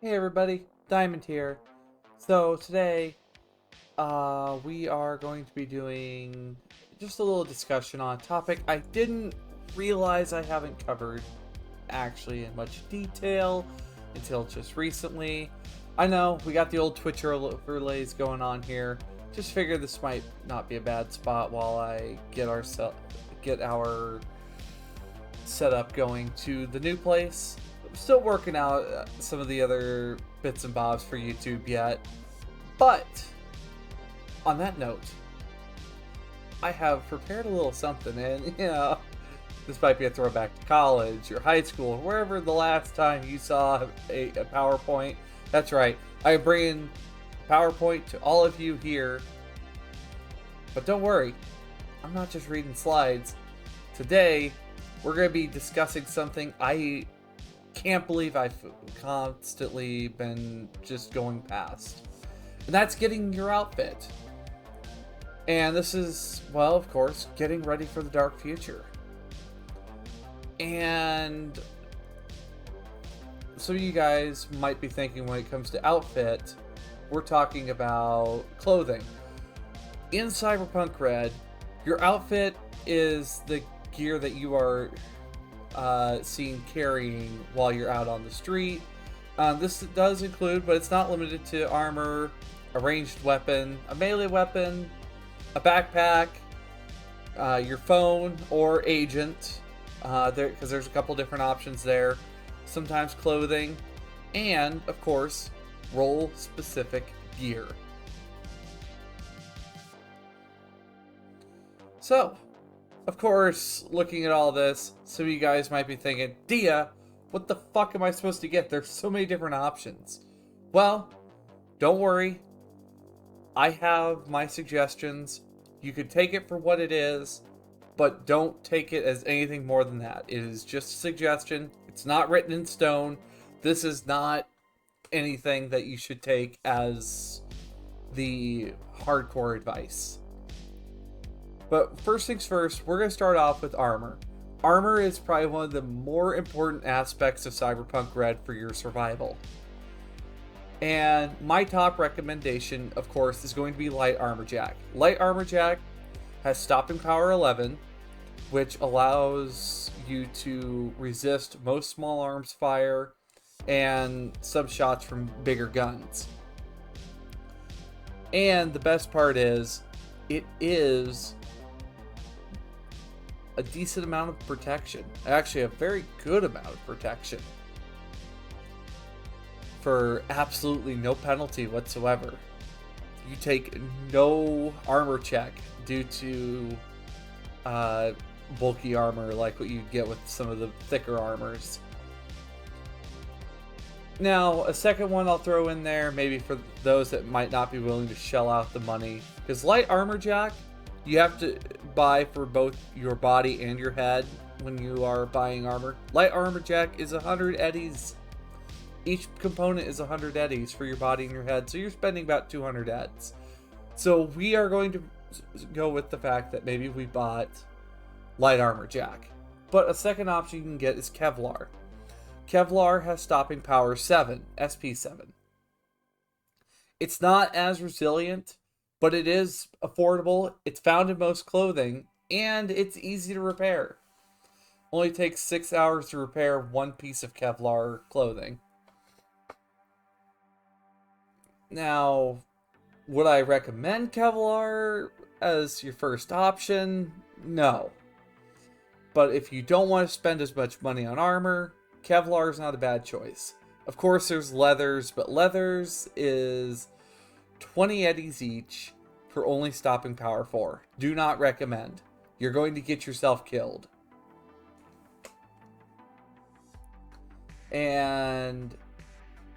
Hey everybody, Diamond here. So today, we are going to be doing just a little discussion on a topic I didn't realize I haven't covered actually in much detail until just recently. I know we got the old Twitch overlays going on here. Just figured this might not be a bad spot while I get our setup going to the new place. I'm still working out some of the other bits and bobs for YouTube yet. But on that note, I have prepared a little something, and this might be a throwback to college or high school or wherever the last time you saw a PowerPoint. That's right, I'm bringing PowerPoint to all of you here. But don't worry, I'm not just reading slides. Today, we're going to be discussing something I can't believe I've constantly been just going past. And that's getting your outfit. And this is, well, of course, getting ready for the dark future. And some of you guys might be thinking when it comes to outfit, we're talking about clothing. In Cyberpunk Red, your outfit is the gear that you are seen carrying while you're out on the street. This does include, but it's not limited to, armor, a ranged weapon, a melee weapon, a backpack, your phone or agent, because there's a couple different options there. Sometimes clothing, and of course, role-specific gear. So, of course, looking at all this, some of you guys might be thinking, Dia, what the fuck am I supposed to get? There's so many different options. Well, don't worry. I have my suggestions. You can take it for what it is, but don't take it as anything more than that. It is just a suggestion. It's not written in stone. This is not anything that you should take as the hardcore advice. But first things first, we're going to start off with armor. Armor is probably one of the more important aspects of Cyberpunk Red for your survival. And my top recommendation, of course, is going to be Light Armor Jack. Light Armor Jack has stopping power 11, which allows you to resist most small arms fire and some shots from bigger guns. And the best part is, it is a decent amount of protection. Actually, a very good amount of protection. For absolutely no penalty whatsoever. You take no armor check due to bulky armor like what you get with some of the thicker armors. Now, a second one I'll throw in there, maybe for those that might not be willing to shell out the money, because Light Armor Jack, you have to buy for both your body and your head when you are buying armor. Light Armor Jack is 100 eddies. Each component is 100 eddies for your body and your head, so you're spending about 200 eds. So we are going to go with the fact that maybe we bought Light Armor Jack. But a second option you can get is Kevlar. Kevlar has stopping power 7, SP7. It's not as resilient, but it is affordable, it's found in most clothing, and it's easy to repair. Only takes 6 hours to repair one piece of Kevlar clothing. Now, would I recommend Kevlar as your first option? No. But if you don't want to spend as much money on armor, Kevlar is not a bad choice. Of course, there's leathers, but leathers is 20 eddies each for only stopping power 4. Do not recommend. You're going to get yourself killed. And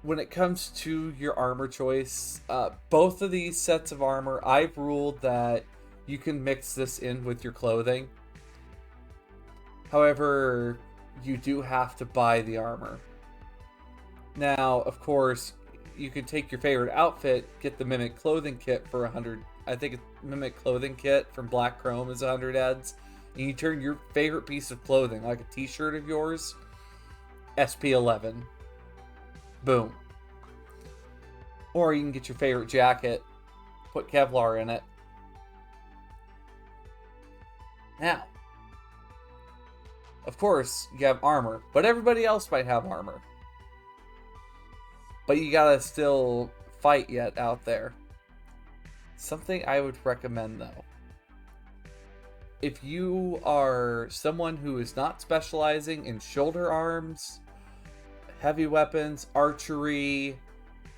when it comes to your armor choice, both of these sets of armor, I've ruled that you can mix this in with your clothing. However, you do have to buy the armor. Now, of course, you can take your favorite outfit, get the Mimic Clothing Kit for 100. I think Mimic Clothing Kit from Black Chrome is 100 eds. And you turn your favorite piece of clothing, like a t-shirt of yours, SP11. Boom. Or you can get your favorite jacket, put Kevlar in it. Now, of course, you have armor, but everybody else might have armor. But you gotta still fight yet out there. Something I would recommend though. If you are someone who is not specializing in shoulder arms, heavy weapons, archery,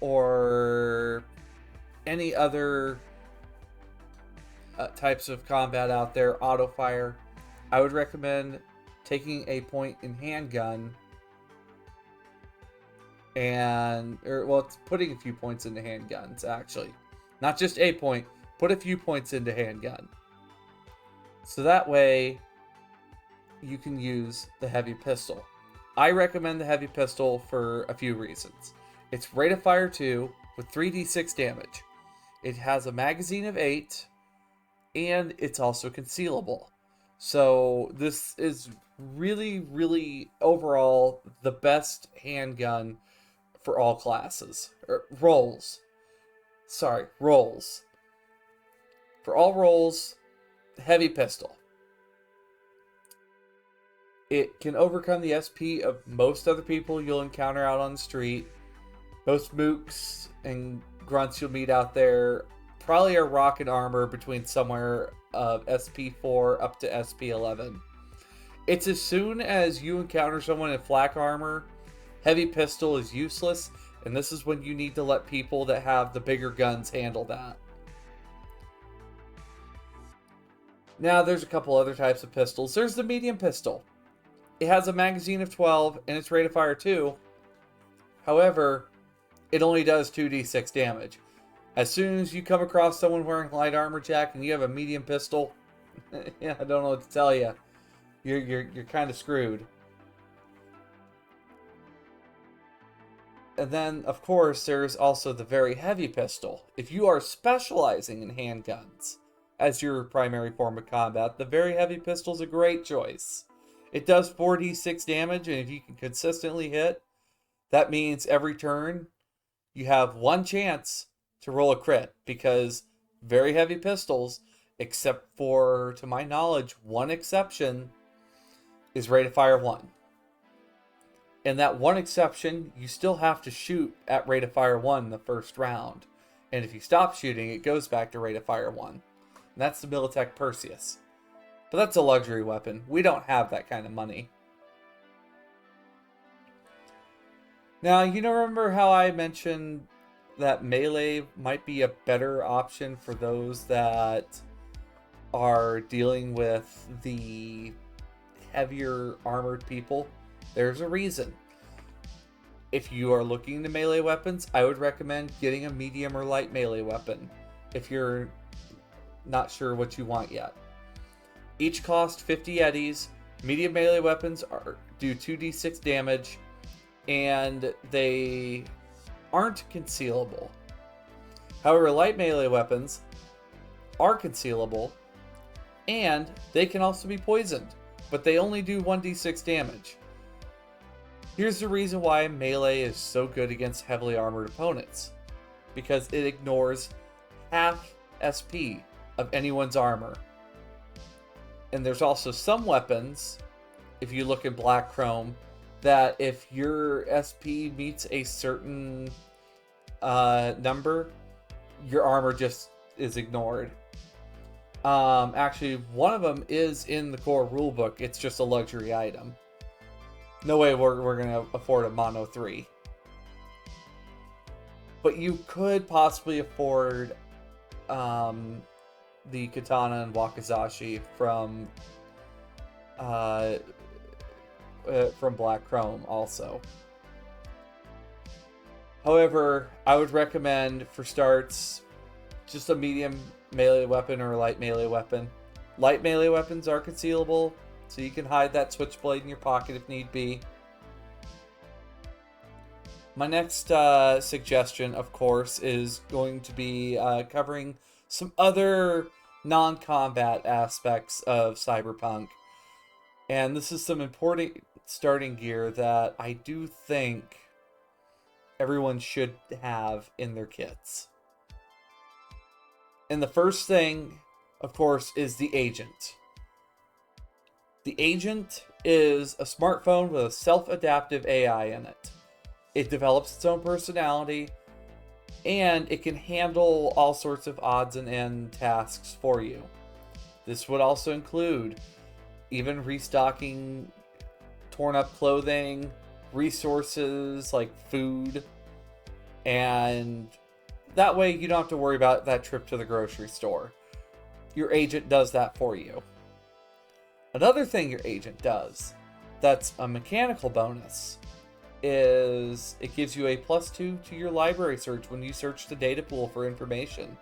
or any other types of combat out there, auto fire, I would recommend taking a point in handgun it's putting a few points into handguns, actually. Not just a point, put a few points into handgun. So that way, you can use the heavy pistol. I recommend the heavy pistol for a few reasons. It's rate of fire 2 with 3d6 damage. It has a magazine of 8, and it's also concealable. So this is really, really overall the best handgun for all classes. Roles. For all roles, heavy pistol. It can overcome the SP of most other people you'll encounter out on the street. Most mooks and grunts you'll meet out there probably are rocking armor between somewhere of SP4 up to SP11. It's as soon as you encounter someone in flak armor, heavy pistol is useless, and this is when you need to let people that have the bigger guns handle that. Now, there's a couple other types of pistols. There's the medium pistol. It has a magazine of 12, and it's rate of fire 2. However, it only does 2d6 damage. As soon as you come across someone wearing light armor, Jack, and you have a medium pistol, yeah, I don't know what to tell you. You're kind of screwed. And then, of course, there's also the very heavy pistol. If you are specializing in handguns as your primary form of combat, the very heavy pistol is a great choice. It does 4d6 damage, and if you can consistently hit, that means every turn you have one chance to roll a crit, because very heavy pistols, except for, to my knowledge, one exception, is rate of fire 1. And that one exception, you still have to shoot at rate of fire 1 the first round. And if you stop shooting, it goes back to rate of fire 1. And that's the Militech Perseus. But that's a luxury weapon. We don't have that kind of money. Now, remember how I mentioned that melee might be a better option for those that are dealing with the heavier armored people? There's a reason. If you are looking into melee weapons, I would recommend getting a medium or light melee weapon if you're not sure what you want yet. Each cost 50 eddies. Medium melee weapons do 2d6 damage, and they aren't concealable. However, light melee weapons are concealable, and they can also be poisoned, but they only do 1d6 damage. Here's the reason why melee is so good against heavily armored opponents. Because it ignores half SP of anyone's armor. And there's also some weapons, if you look in Black Chrome, that if your SP meets a certain number, your armor just is ignored. Actually, one of them is in the core rulebook. It's just a luxury item. No way we're going to afford a Mono 3. But you could possibly afford the Katana and Wakizashi from Black Chrome also. However, I would recommend for starts just a medium melee weapon or a light melee weapon. Light melee weapons are concealable, so you can hide that switchblade in your pocket if need be. My next suggestion, of course, is going to be covering some other non-combat aspects of Cyberpunk. And this is some important starting gear that I do think everyone should have in their kits. And the first thing, of course, is the Agent. The Agent is a smartphone with a self-adaptive AI in it. It develops its own personality, and it can handle all sorts of odds and end tasks for you. This would also include even restocking torn up clothing, resources like food, and that way you don't have to worry about that trip to the grocery store. Your Agent does that for you. Another thing your Agent does that's a mechanical bonus is it gives you a +2 to your library search when you search the data pool for information.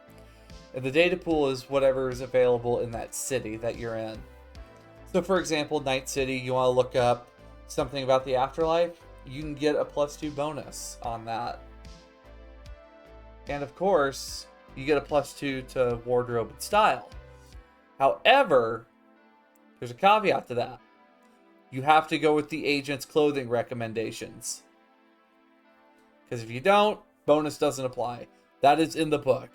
And the data pool is whatever is available in that city that you're in. So for example, Night City, you want to look up something about the afterlife, you can get a +2 bonus on that. And of course, you get a +2 to wardrobe and style. However, there's a caveat to that. You have to go with the Agent's clothing recommendations. Because if you don't, bonus doesn't apply. That is in the book.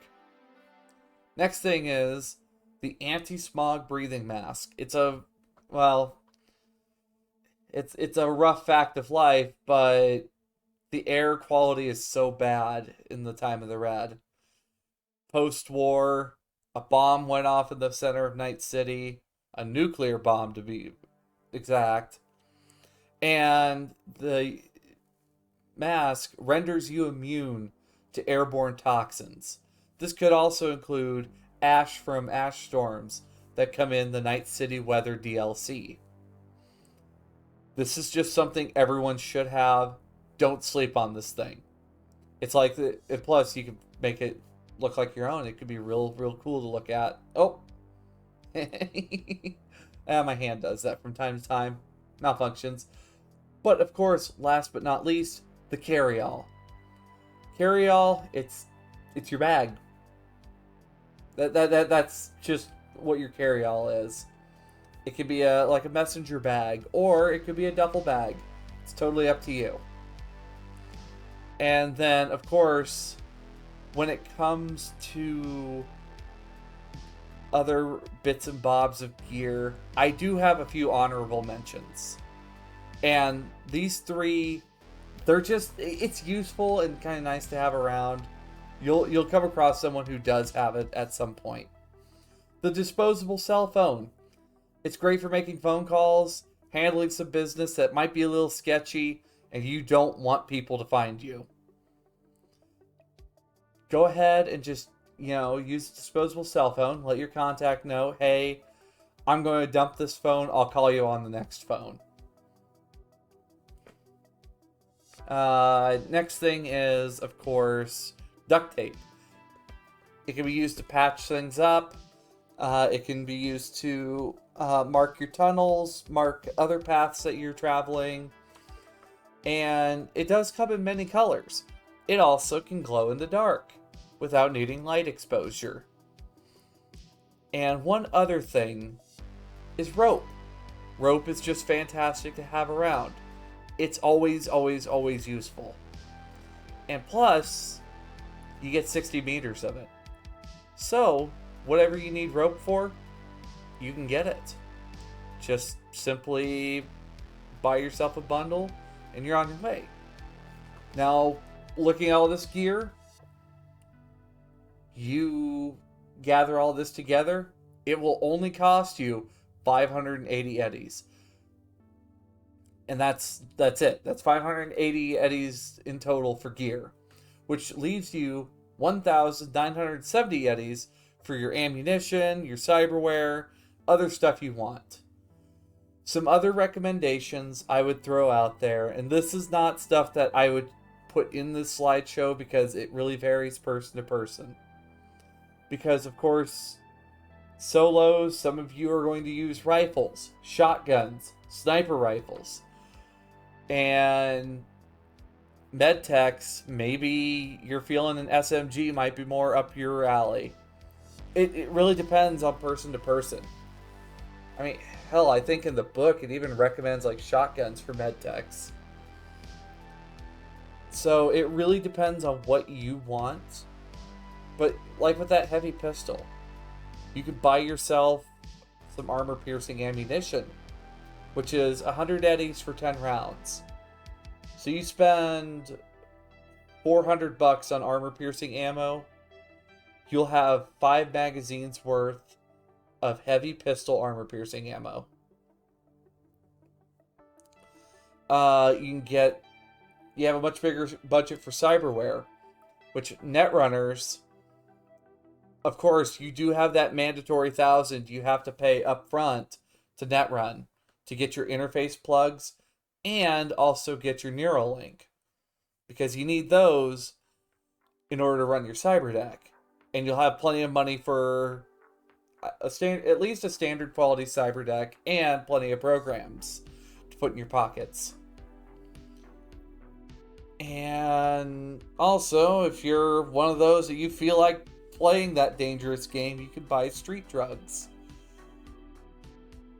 Next thing is the anti-smog breathing mask. It's a rough fact of life, but the air quality is so bad in the time of the Red. Post-war, a bomb went off in the center of Night City. A nuclear bomb, to be exact. And the mask renders you immune to airborne toxins. This could also include ash from ash storms that come in the Night City Weather DLC. This is just something everyone should have. Don't sleep on this thing. It's like plus you can make it look like your own. It could be real cool to look at. Oh. My hand does that from time to time. Malfunctions. But of course, last but not least, the carry-all. Carry-all, it's your bag. That's just what your carry-all is. It could be like a messenger bag, or it could be a duffel bag. It's totally up to you. And then, of course, when it comes to other bits and bobs of gear, I do have a few honorable mentions. And these three, it's useful and kind of nice to have around. You'll come across someone who does have it at some point. The disposable cell phone. It's great for making phone calls, handling some business that might be a little sketchy, and you don't want people to find you. Go ahead and just, use a disposable cell phone. Let your contact know, hey, I'm going to dump this phone. I'll call you on the next phone. Next thing is, of course, duct tape. It can be used to patch things up. It can be used to mark your tunnels, mark other paths that you're traveling. And it does come in many colors. It also can glow in the dark without needing light exposure. And one other thing is rope. Rope is just fantastic to have around. It's always useful. And plus, you get 60 meters of it. So, whatever you need rope for, you can get it. Just simply buy yourself a bundle and you're on your way. Now, looking at all this gear, you gather all this together, it will only cost you 580 eddies. And that's it. That's 580 eddies in total for gear, which leaves you 1,970 eddies for your ammunition, your cyberware, other stuff you want. Some other recommendations I would throw out there, and this is not stuff that I would put in this slideshow because it really varies person to person. Because, of course, solos, some of you are going to use rifles, shotguns, sniper rifles. And medtechs, maybe you're feeling an SMG might be more up your alley. It really depends on person to person. I mean, hell, I think in the book it even recommends like shotguns for medtechs. So it really depends on what you want. But like with that heavy pistol, you could buy yourself some armor-piercing ammunition, which is 100 eddies for 10 rounds. So you spend $400 on armor-piercing ammo, you'll have 5 magazines worth of heavy pistol armor-piercing ammo. You have a much bigger budget for cyberware, which Netrunners, of course, you do have that mandatory 1,000 you have to pay up front to Netrun to get your interface plugs and also get your Neuralink, because you need those in order to run your cyber deck, and you'll have plenty of money for at least a standard quality cyber deck and plenty of programs to put in your pockets. And also, if you're one of those that you feel like playing that dangerous game, you can buy street drugs.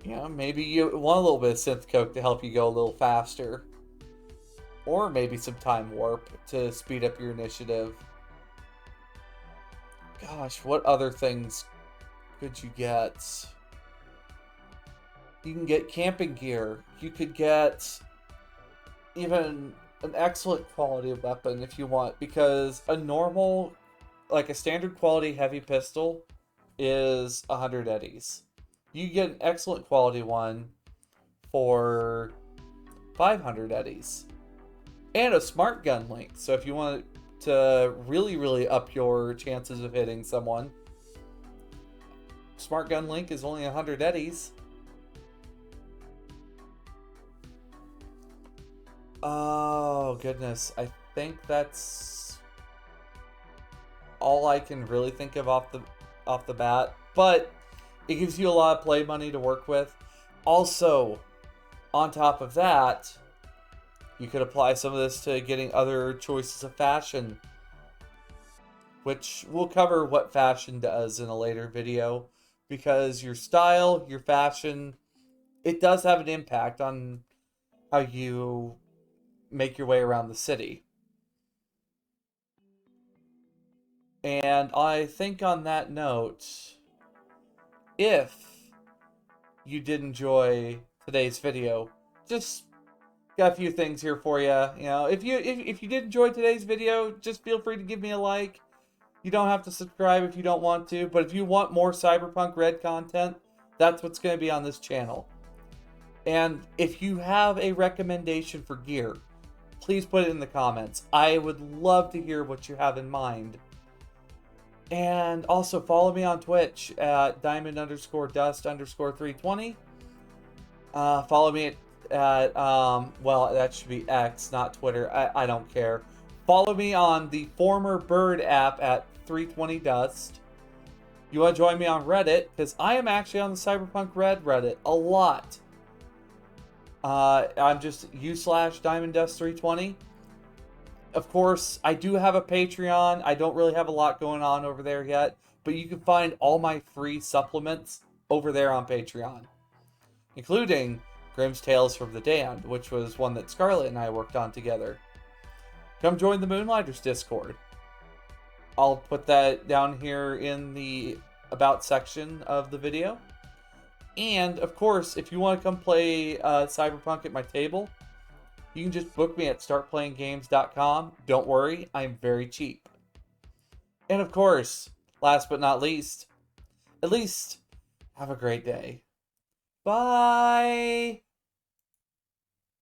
You know, maybe you want a little bit of synth coke to help you go a little faster. Or maybe some time warp to speed up your initiative. Gosh, what other things could you get? You can get camping gear. You could get even an excellent quality of weapon if you want, because a normal, like a standard quality heavy pistol is 100 eddies. You get an excellent quality one for 500 eddies. And a smart gun link. So if you want to really, really up your chances of hitting someone, smart gun link is only 100 eddies. Oh, goodness. I think that's all I can really think of off the bat. But it gives you a lot of play money to work with. Also, on top of that, you could apply some of this to getting other choices of fashion, which we'll cover what fashion does in a later video, because your style, your fashion, it does have an impact on how you make your way around the city. And I think on that note, if you did enjoy today's video, just got a few things here for you. You know, if you did enjoy today's video, just feel free to give me a like. You don't have to subscribe if you don't want to, but if you want more Cyberpunk Red content, that's what's going to be on this channel. And if you have a recommendation for gear, please put it in the comments. I would love to hear what you have in mind. And also follow me on Twitch at diamond_dust_320. Follow me at well, that should be X, not Twitter. I don't care. Follow me on the former Bird app at 320dust. You want to join me on Reddit, because I am actually on the Cyberpunk Red Reddit a lot. I'm just u/DiamondDust320. Of course, I do have a Patreon. I don't really have a lot going on over there yet, but you can find all my free supplements over there on Patreon, including Grimm's Tales from the Damned, which was one that Scarlett and I worked on together. Come join the Moonlighters Discord. I'll put that down here in the About section of the video. And, of course, if you want to come play Cyberpunk at my table, you can just book me at startplayinggames.com. Don't worry, I'm very cheap. And, of course, last but not least, at least have a great day. Bye!